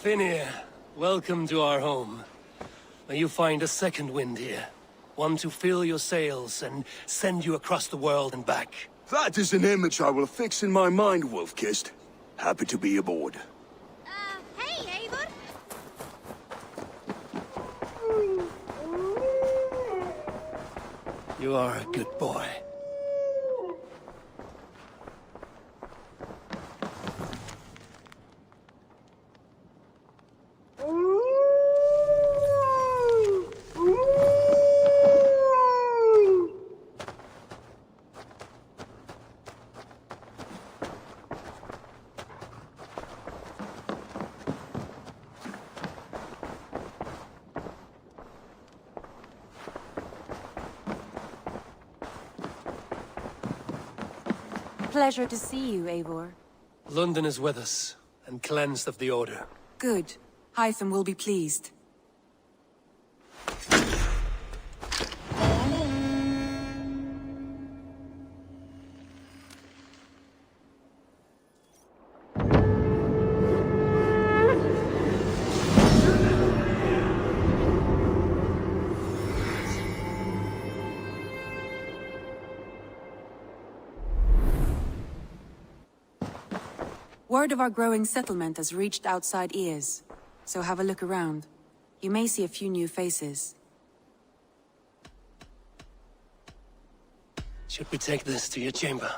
Finir, welcome to our home. May you find a second wind here. One to fill your sails and send you across the world and back. That is an image I will fix in my mind, Wolf-Kissed. Happy to be aboard. Hey, Eivor! You are a good boy. Pleasure to see you, Eivor. London is with us, and cleansed of the Order. Good. Hytham will be pleased. Word of our growing settlement has reached outside ears, so have a look around. You may see a few new faces. Should we take this to your chamber?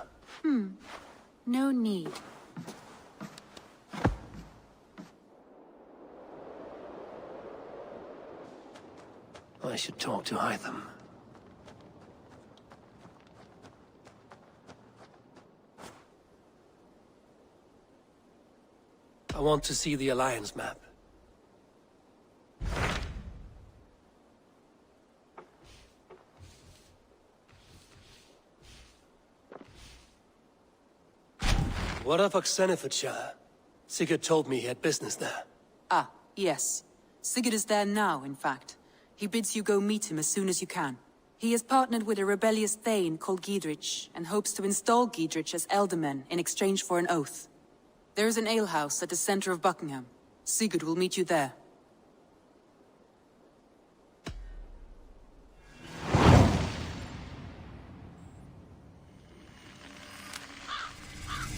No need. I should talk to Hytham. I want to see the Alliance map. What of Oxenfordshire? Sigurd told me he had business there. Ah, yes. Sigurd is there now, in fact. He bids you go meet him as soon as you can. He has partnered with a rebellious Thane called Giedrich, and hopes to install Giedrich as Elderman in exchange for an oath. There is an alehouse at the center of Buckingham. Sigurd will meet you there.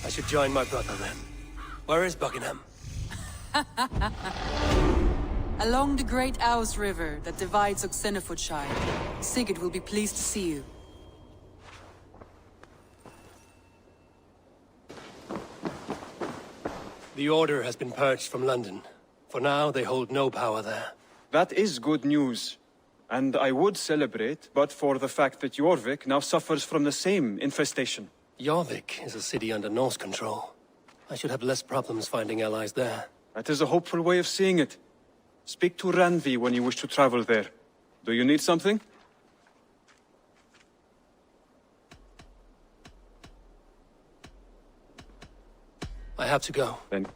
I should join my brother then. Where is Buckingham? Along the Great Ouse River that divides Oxenfordshire. Sigurd will be pleased to see you. The Order has been purged from London. For now, they hold no power there. That is good news. And I would celebrate, but for the fact that Jorvik now suffers from the same infestation. Jorvik is a city under Norse control. I should have less problems finding allies there. That is a hopeful way of seeing it. Speak to Randvi when you wish to travel there. Do you need something? I have to go. Then...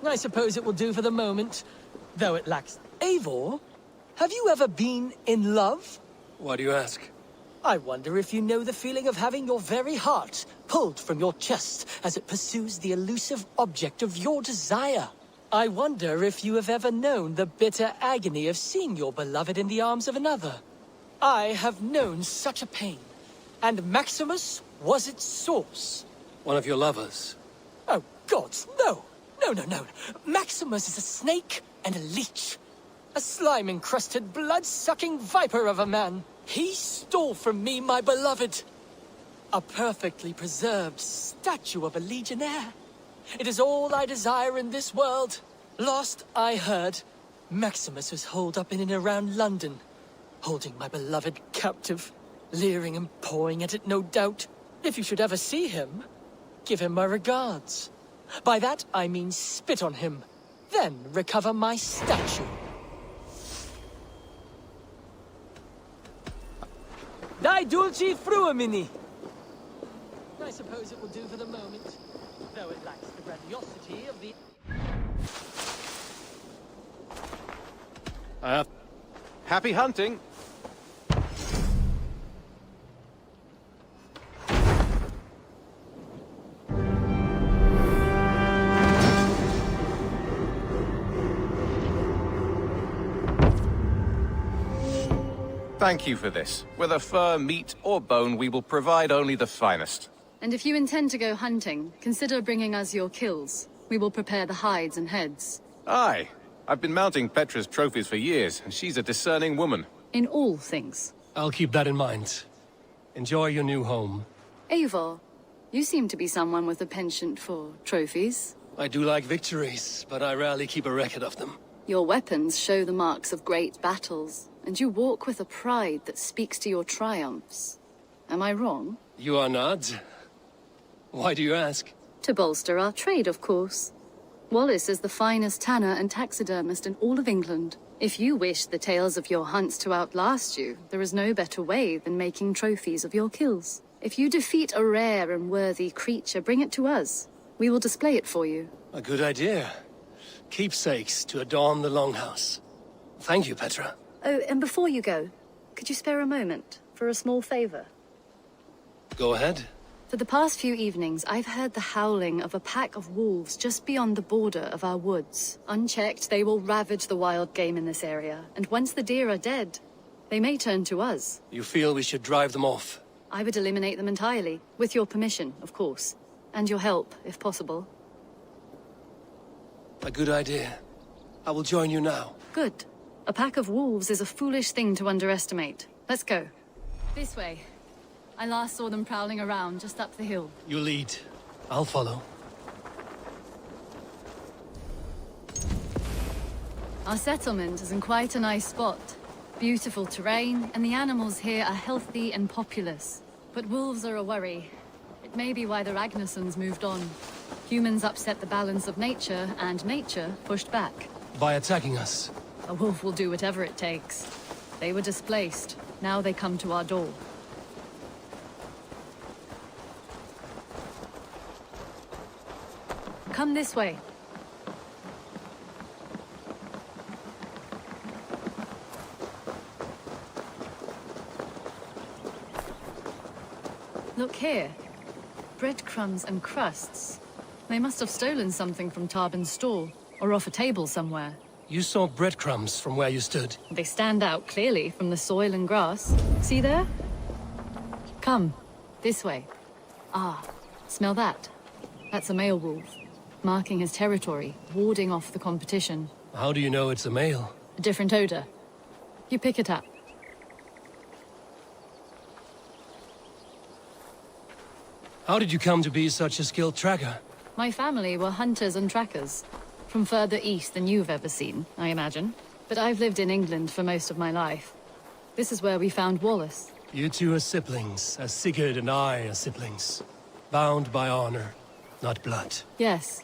I suppose it will do for the moment, though it lacks... Eivor, have you ever been in love? Why do you ask? I wonder if you know the feeling of having your very heart pulled from your chest as it pursues the elusive object of your desire. I wonder if you have ever known the bitter agony of seeing your beloved in the arms of another. I have known such a pain, and Maximus was its source. One of your lovers? Oh, gods, no! No. Maximus is a snake and a leech. A slime-encrusted, blood-sucking viper of a man. He stole from me my beloved. A perfectly preserved statue of a legionnaire. It is all I desire in this world. Last I heard, Maximus was holed up in and around London, holding my beloved captive, leering and pawing at it, no doubt. If you should ever see him, give him my regards. By that, I mean spit on him, then recover my statue. Die dulci fruamini. I suppose it will do for the moment, though it lacks the grandiosity of the... Happy hunting! Thank you for this. Whether fur, meat, or bone, we will provide only the finest. And if you intend to go hunting, consider bringing us your kills. We will prepare the hides and heads. Aye. I've been mounting Petra's trophies for years, and she's a discerning woman. In all things. I'll keep that in mind. Enjoy your new home. Eivor, you seem to be someone with a penchant for trophies. I do like victories, but I rarely keep a record of them. Your weapons show the marks of great battles, and you walk with a pride that speaks to your triumphs. Am I wrong? You are not. Why do you ask? To bolster our trade, of course. Wallace is the finest tanner and taxidermist in all of England. If you wish the tales of your hunts to outlast you, there is no better way than making trophies of your kills. If you defeat a rare and worthy creature, bring it to us. We will display it for you. A good idea. Keepsakes to adorn the longhouse. Thank you, Petra. Oh, and before you go, could you spare a moment for a small favor? Go ahead. For the past few evenings, I've heard the howling of a pack of wolves just beyond the border of our woods. Unchecked, they will ravage the wild game in this area, and once the deer are dead, they may turn to us. You feel we should drive them off? I would eliminate them entirely, with your permission, of course, and your help, if possible. A good idea. I will join you now. Good. A pack of wolves is a foolish thing to underestimate. Let's go. This way. I last saw them prowling around just up the hill. You lead. I'll follow. Our settlement is in quite a nice spot. Beautiful terrain, and the animals here are healthy and populous. But wolves are a worry. It may be why the Ragnarsons moved on. Humans upset the balance of nature, and nature pushed back. By attacking us? A wolf will do whatever it takes. They were displaced. Now they come to our door. Come this way. Look here. Breadcrumbs and crusts. They must have stolen something from Tarbin's store, or off a table somewhere. You saw breadcrumbs from where you stood. They stand out clearly from the soil and grass. See there? Come, this way. Ah, smell that? That's a male wolf, marking his territory, warding off the competition. How do you know it's a male? A different odor. You pick it up. How did you come to be such a skilled tracker? My family were hunters and trackers. From further east than you've ever seen, I imagine. But I've lived in England for most of my life. This is where we found Wallace. You two are siblings, as Sigurd and I are siblings. Bound by honor, not blood. Yes.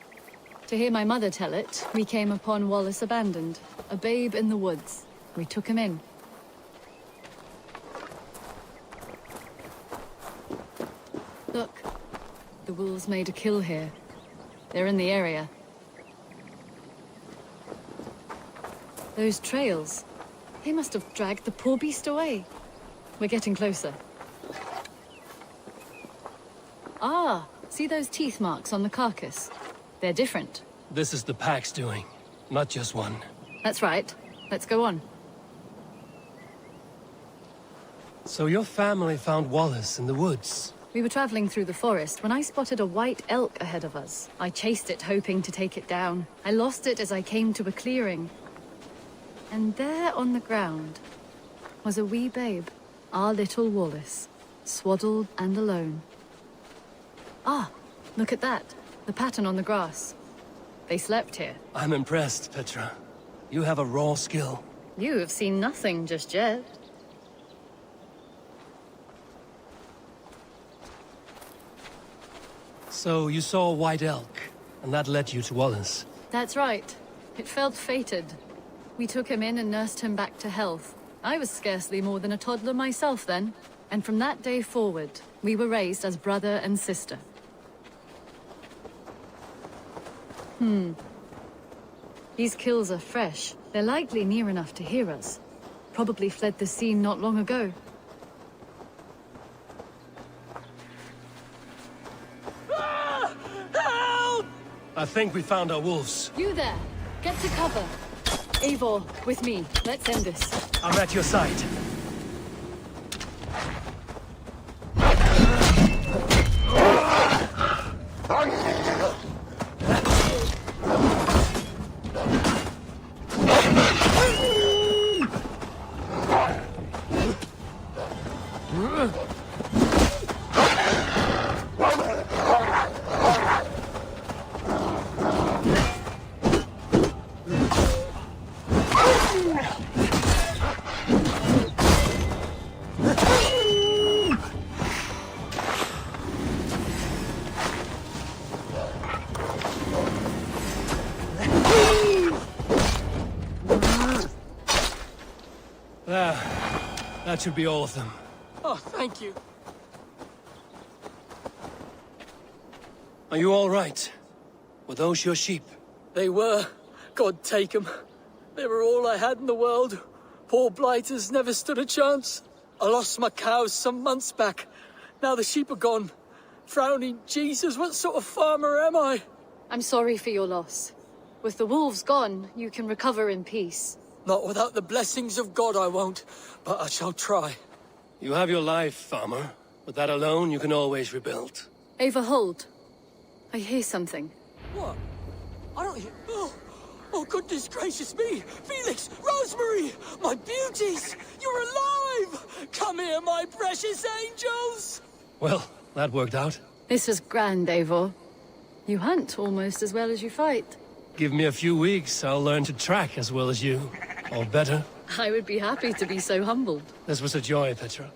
To hear my mother tell it, we came upon Wallace abandoned, a babe in the woods. We took him in. Look, the wolves made a kill here. They're in the area. Those trails, they must have dragged the poor beast away. We're getting closer. Ah, see those teeth marks on the carcass? They're different. This is the pack's doing, not just one. That's right. Let's go on. So your family found Wallace in the woods? We were traveling through the forest when I spotted a white elk ahead of us. I chased it, hoping to take it down. I lost it as I came to a clearing. And there on the ground was a wee babe, our little Wallace, swaddled and alone. Ah, look at that, the pattern on the grass. They slept here. I'm impressed, Petra. You have a raw skill. You have seen nothing just yet. So you saw a white elk, and that led you to Wallace? That's right. It felt fated. We took him in and nursed him back to health. I was scarcely more than a toddler myself then. And from that day forward, we were raised as brother and sister. These kills are fresh. They're likely near enough to hear us. Probably fled the scene not long ago. Help! I think we found our wolves. You there! Get to cover! Eivor, with me. Let's end this. I'm at your side. That should be all of them. Oh, thank you. Are you all right? Were those your sheep? They were. God take them. They were all I had in the world. Poor blighters never stood a chance. I lost my cows some months back. Now the sheep are gone. Frowning Jesus, what sort of farmer am I? I'm sorry for your loss. With the wolves gone, you can recover in peace. Not without the blessings of God I won't, but I shall try. You have your life, farmer. With that alone, you can always rebuild. Ava, hold. I hear something. What? I don't hear... Oh, goodness gracious me! Felix! Rosemary! My beauties! You're alive! Come here, my precious angels! Well, that worked out. This was grand, Eivor. You hunt almost as well as you fight. Give me a few weeks, I'll learn to track as well as you. Or better. I would be happy to be so humbled. This was a joy, Petra.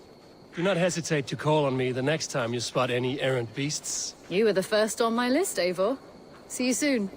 Do not hesitate to call on me the next time you spot any errant beasts. You were the first on my list, Eivor. See you soon.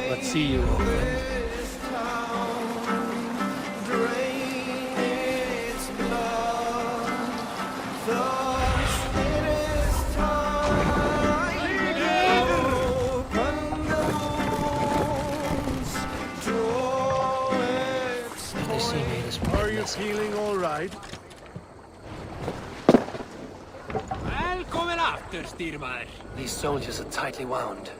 Let's see you, old friend. They see me this morning. Are you feeling all right? Välkommen after, styrmar. These soldiers are tightly wound.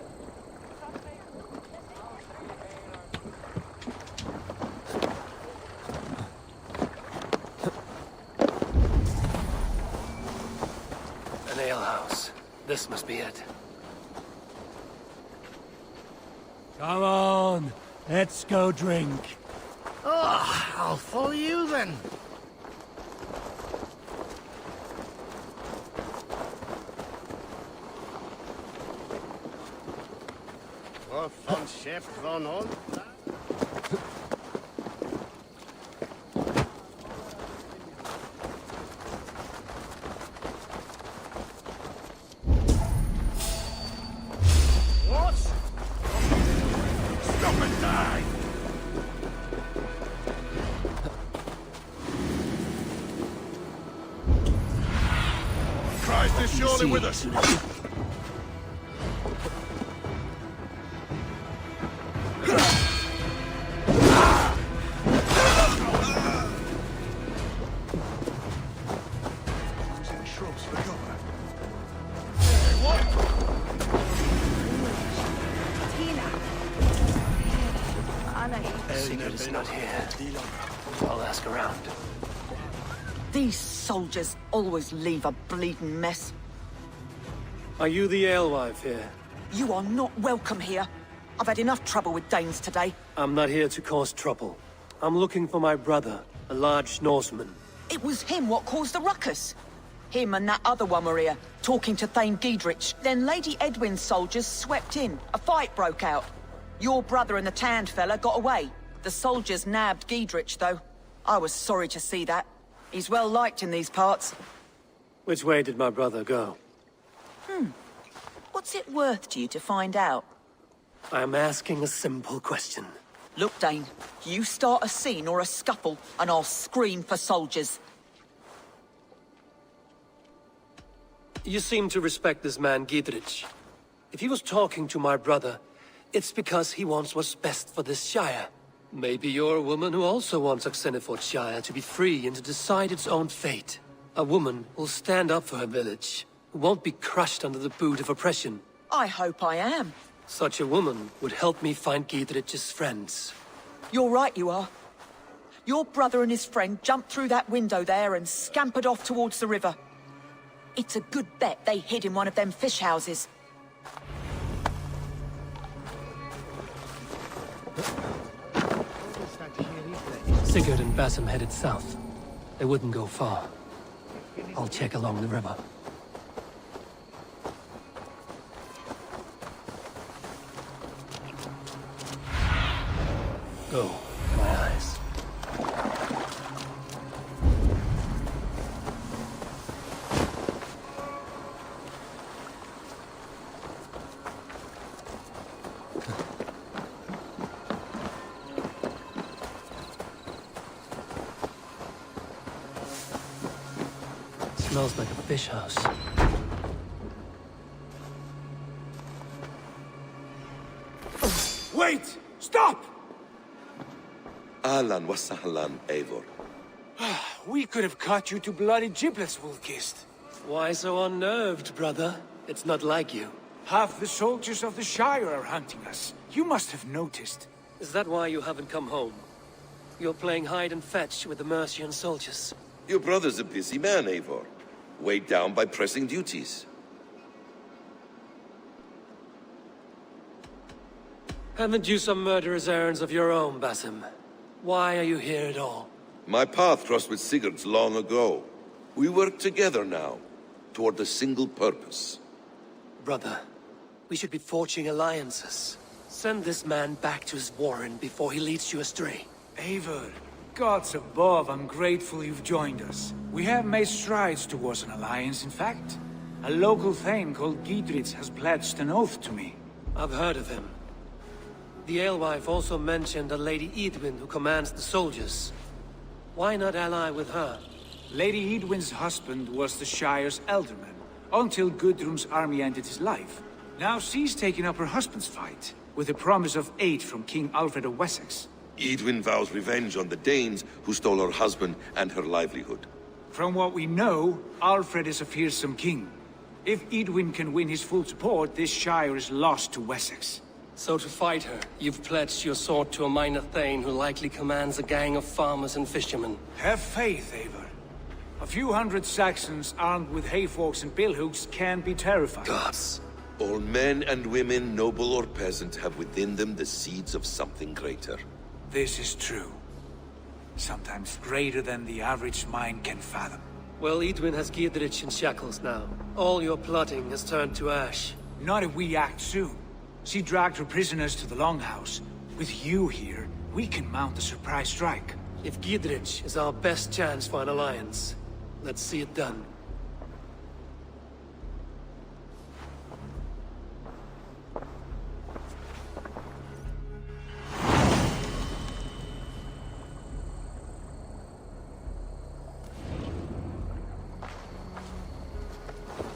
An alehouse. This must be it. Come on, let's go drink. Oh, I'll follow you then. Vad fan käft var någon? What? Stop and die! Christ is surely with us. He's not here. I'll ask around. These soldiers always leave a bleeding mess. Are you the alewife here? You are not welcome here. I've had enough trouble with Danes today. I'm not here to cause trouble. I'm looking for my brother, a large Norseman. It was him what caused the ruckus. Him and that other one were here, talking to Thane Giedrich. Then Lady Edwin's soldiers swept in. A fight broke out. Your brother and the tanned fella got away. The soldiers nabbed Giedrich, though. I was sorry to see that. He's well liked in these parts. Which way did my brother go? What's it worth to you to find out? I'm asking a simple question. Look, Dane, you start a scene or a scuffle, and I'll scream for soldiers. You seem to respect this man, Giedrich. If he was talking to my brother, it's because he wants what's best for this Shire. Maybe you're a woman who also wants Shire to be free and to decide its own fate. A woman who'll stand up for her village, who won't be crushed under the boot of oppression. I hope I am. Such a woman would help me find Giedrich's friends. You're right, you are. Your brother and his friend jumped through that window there and scampered off towards the river. It's a good bet they hid in one of them fish houses. Sigurd and Basim headed south. They wouldn't go far. I'll check along the river. Go, my eyes. Smells like a fish house. Wait! Stop! Ahlan wa sahlan, Eivor. We could have cut you to bloody giblets, Wolf-Kissed. Why so unnerved, brother? It's not like you. Half the soldiers of the Shire are hunting us. You must have noticed. Is that why you haven't come home? You're playing hide and fetch with the Mercian soldiers. Your brother's a busy man, Eivor. Weighed down by pressing duties. Haven't you some murderous errands of your own, Basim? Why are you here at all? My path crossed with Sigurd's long ago. We work together now, toward a single purpose. Brother, we should be forging alliances. Send this man back to his warren before he leads you astray. Eivor, gods above, I'm grateful you've joined us. We have made strides towards an alliance, in fact. A local thane called Giedrich has pledged an oath to me. I've heard of him. The alewife also mentioned a Lady Edwin who commands the soldiers. Why not ally with her? Lady Edwin's husband was the Shire's elderman, until Gudrun's army ended his life. Now she's taking up her husband's fight, with the promise of aid from King Alfred of Wessex. Edwin vows revenge on the Danes who stole her husband and her livelihood. From what we know, Alfred is a fearsome king. If Edwin can win his full support, this Shire is lost to Wessex. So to fight her, you've pledged your sword to a minor thane who likely commands a gang of farmers and fishermen. Have faith, Eivor. A few hundred Saxons armed with hayforks and billhooks can be terrifying. Gods. All men and women, noble or peasant, have within them the seeds of something greater. This is true. Sometimes greater than the average mind can fathom. Well, Edwin has Giedrich in shackles now. All your plotting has turned to ash. Not if we act soon. She dragged her prisoners to the Longhouse. With you here, we can mount a surprise strike. If Giedrich is our best chance for an alliance, let's see it done.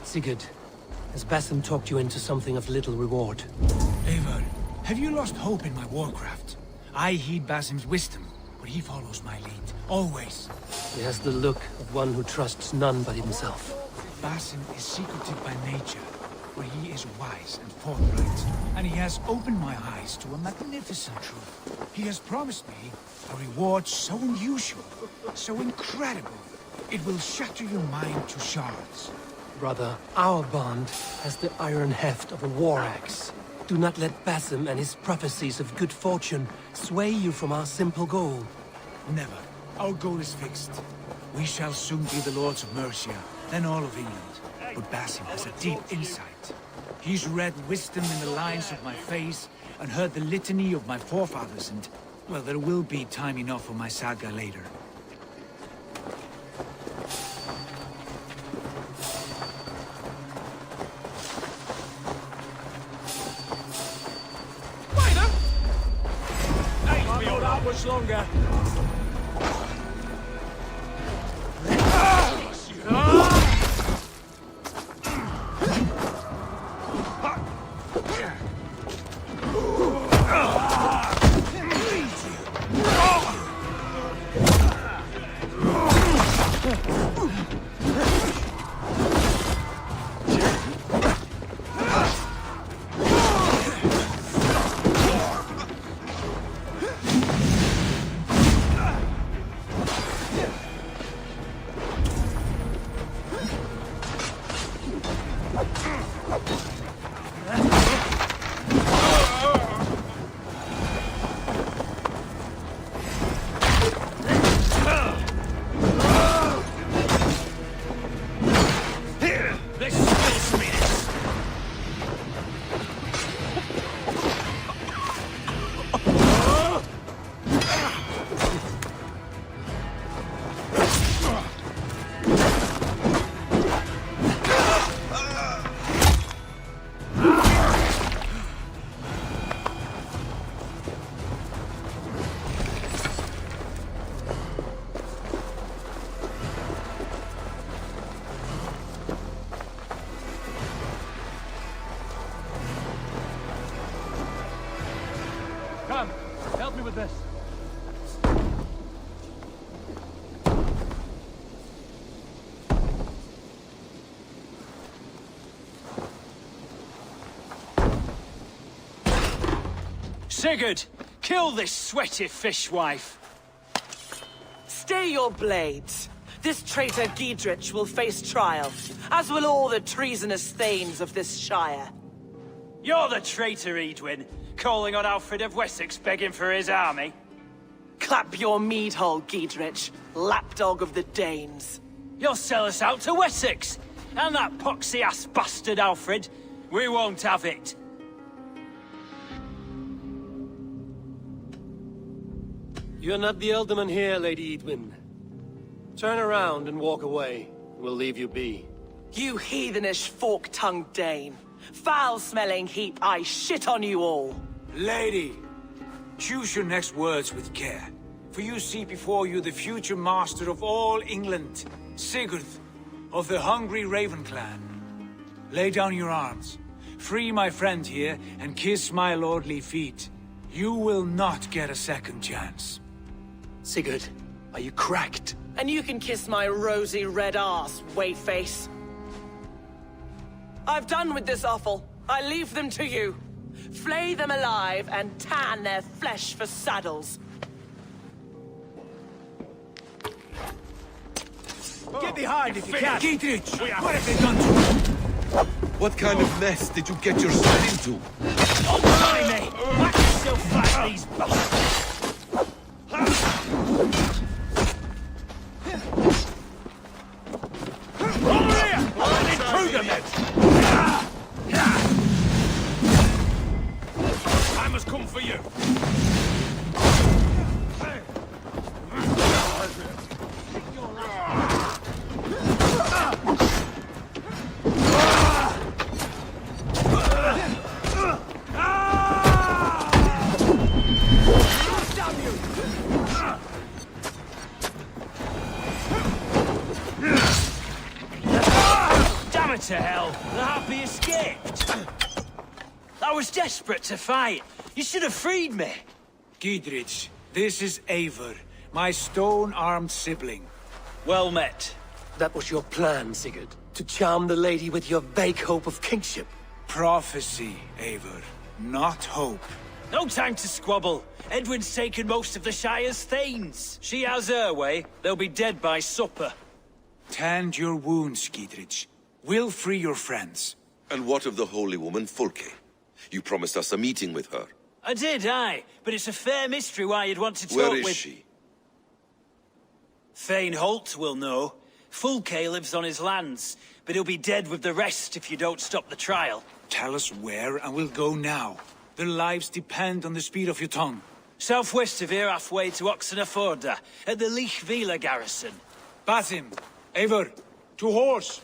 Sigurd, has Basim talked you into something of little reward? Eivor, have you lost hope in my warcraft? I heed Basim's wisdom, but he follows my lead, always. He has the look of one who trusts none but himself. Basim is secretive by nature. but he is wise and forthright, and he has opened my eyes to a magnificent truth. He has promised me a reward so unusual, so incredible, it will shatter your mind to shards. Brother, our bond has the iron heft of a war axe. Do not let Basim and his prophecies of good fortune sway you from our simple goal. Never. Our goal is fixed. We shall soon be the lords of Mercia, then all of England. But Basim has a deep insight. He's read wisdom in the lines of my face and heard the litany of my forefathers, and, well, there will be time enough for my saga later. Not much longer. Come, help me with this. Sigurd, kill this sweaty fishwife. Stay your blades. This traitor Giedrich will face trial, as will all the treasonous thanes of this shire. You're the traitor, Edwin, calling on Alfred of Wessex begging for his army. Clap your mead hole, Giedrich, lapdog of the Danes. You'll sell us out to Wessex, and that poxy-ass bastard Alfred. We won't have it. You're not the Ealdorman here, Lady Edwin. Turn around and walk away. We'll leave you be. You heathenish fork-tongued Dane. Foul-smelling heap, I shit on you all. Lady, choose your next words with care, for you see before you the future master of all England, Sigurd, of the hungry Raven clan. Lay down your arms, free my friend here, and kiss my lordly feet. You will not get a second chance. Sigurd, are you cracked? And you can kiss my rosy red ass, wayface. I've done with this offal. I leave them to you. Flay them alive and tan their flesh for saddles. Get behind if you can! Giedrich! What have they done to you? What kind of mess did you get yourself into? Oh, blimey! Whack yourself flat, these bastards! Over here! An intruder, men! I must come for you! To hell, the happy escaped. I was desperate to fight. You should have freed me. Giedrich, this is Eivor, my stone-armed sibling. Well met. That was your plan, Sigurd. To charm the lady with your vague hope of kingship. Prophecy, Eivor, not hope. No time to squabble. Edwin's taken most of the Shire's thanes. She has her way. They'll be dead by supper. Tend your wounds, Gidrich. We'll free your friends. And what of the holy woman Fulke? You promised us a meeting with her. I did, aye. But it's a fair mystery why you'd want to talk Where with... is she? Thane Holt will know. Fulke lives on his lands, but he'll be dead with the rest if you don't stop the trial. Tell us where, and we'll go now. Their lives depend on the speed of your tongue. Southwest of here, halfway to Oxenaforda, at the Vila garrison. Basim, Eivor, to horse!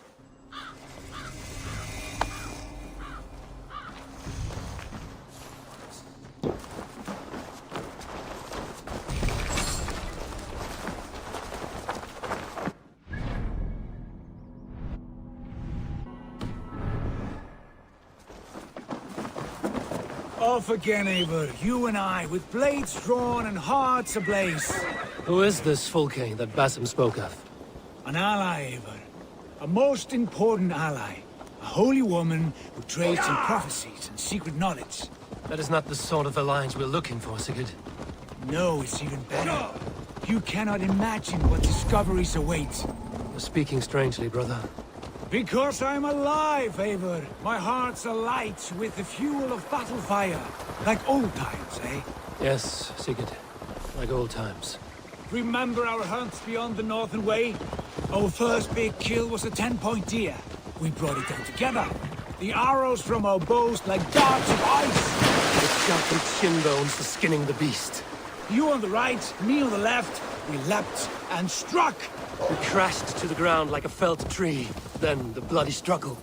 Off again, Eivor. You and I, with blades drawn and hearts ablaze. Who is this Fulke that Basim spoke of? An ally, Eivor. A most important ally. A holy woman who trades in prophecies and secret knowledge. That is not the sort of alliance we're looking for, Sigurd. No, it's even better. You cannot imagine what discoveries await. You're speaking strangely, brother. Because I'm alive, Eivor. My heart's alight with the fuel of battle fire. Like old times, eh? Yes, Sigurd. Like old times. Remember our hunts beyond the Northern Way? Our first big kill was a 10-point deer. We brought it down together. The arrows from our bows like darts of ice. With sharpened shin bones for skinning the beast. You on the right, me on the left. We leapt and struck. We crashed to the ground like a felled tree. Then the bloody struggle.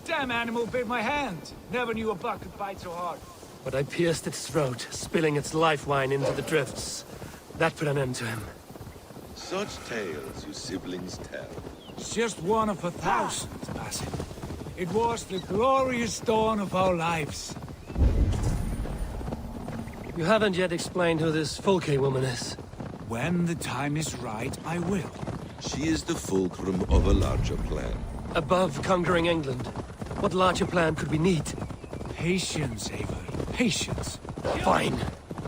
Damn animal bit my hand. Never knew a buck could bite so hard. But I pierced its throat, spilling its life wine into the drifts. That put an end to him. Such tales you siblings tell. It's just one of 1,000, Basim. It was the glorious dawn of our lives. You haven't yet explained who this Fulke woman is. When the time is right, I will. She is the fulcrum of a larger plan. Above conquering England, what larger plan could we need? Patience, Eivor. Patience. Fine.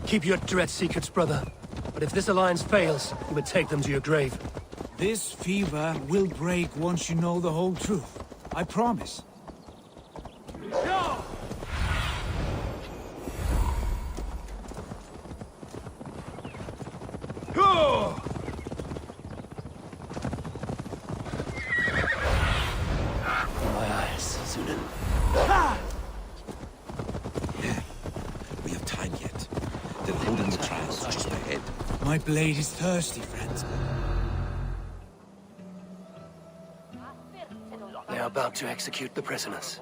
Keep your dread secrets, brother. But if this alliance fails, you would take them to your grave. This fever will break once you know the whole truth. I promise. We have time yet. They're holding the trials just ahead. My blade is thirsty, friends. They are about to execute the prisoners.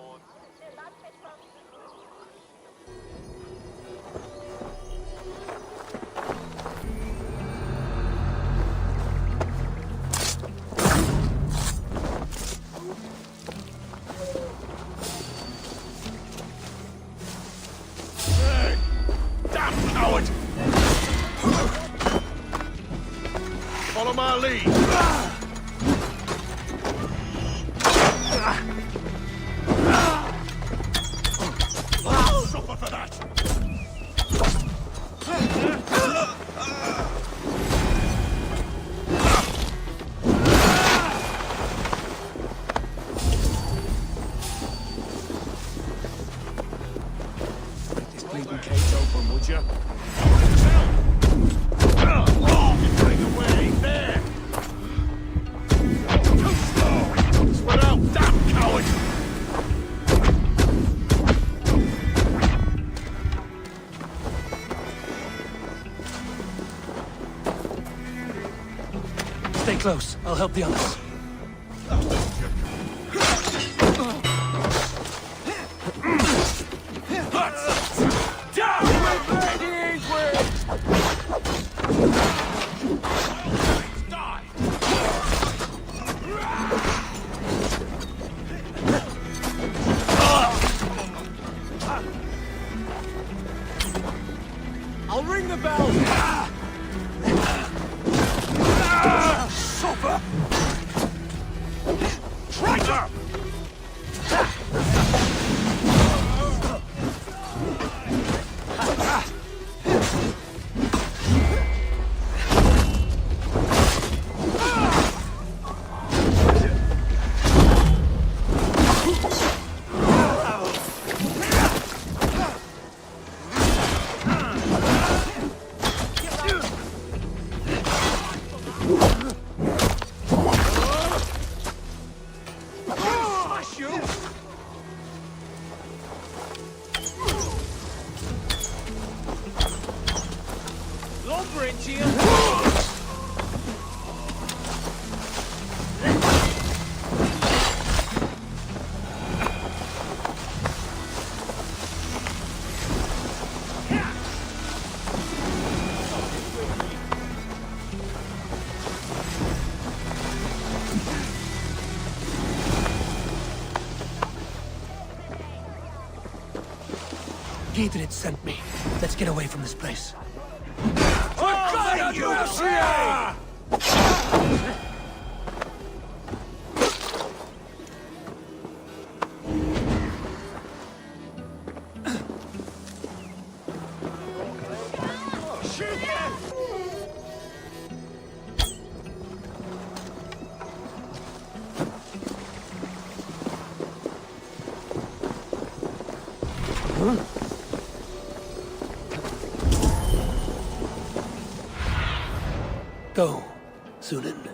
Follow my lead. Suffer for that. Get this bleeding cage open, would you? Stay close. I'll help the others. I'll ring the bell! Suffer! Gidrid sent me. Let's get away from this place. Go, Sunan.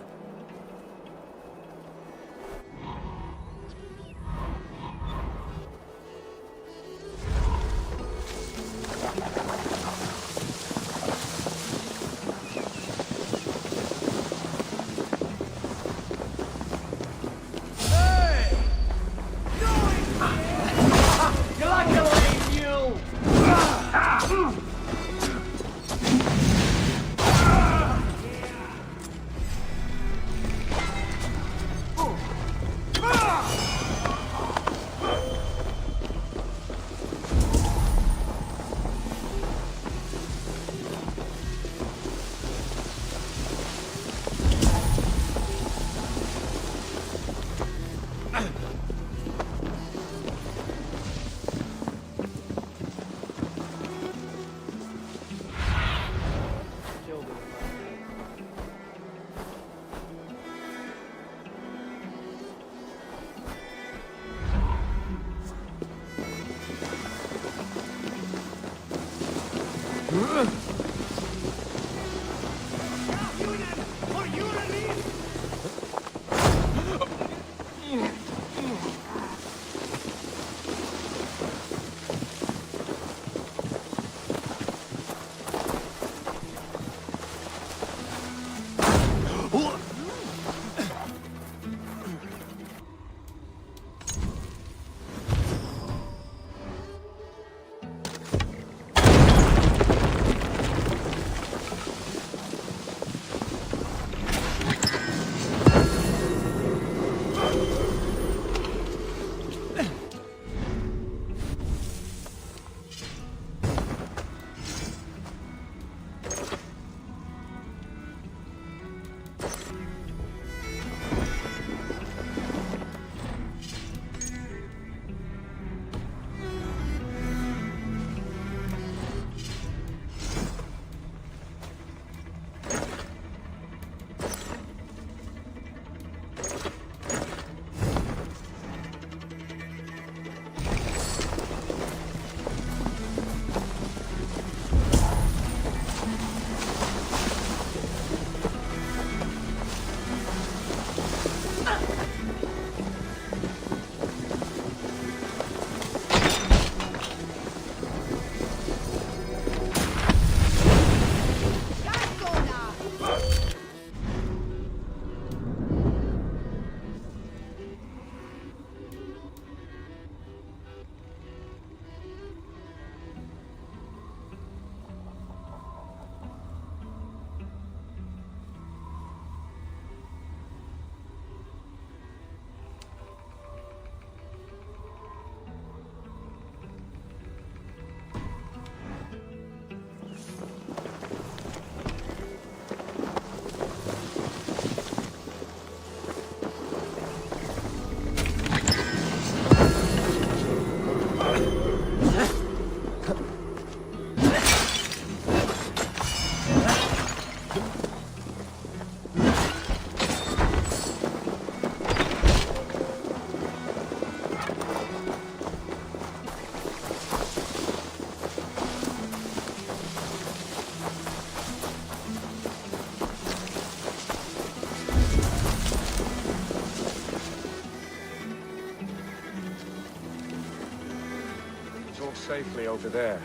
Safely over there.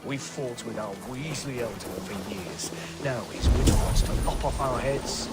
We've fought with our Weasley elder for years. Now his widow wants to lop off our heads.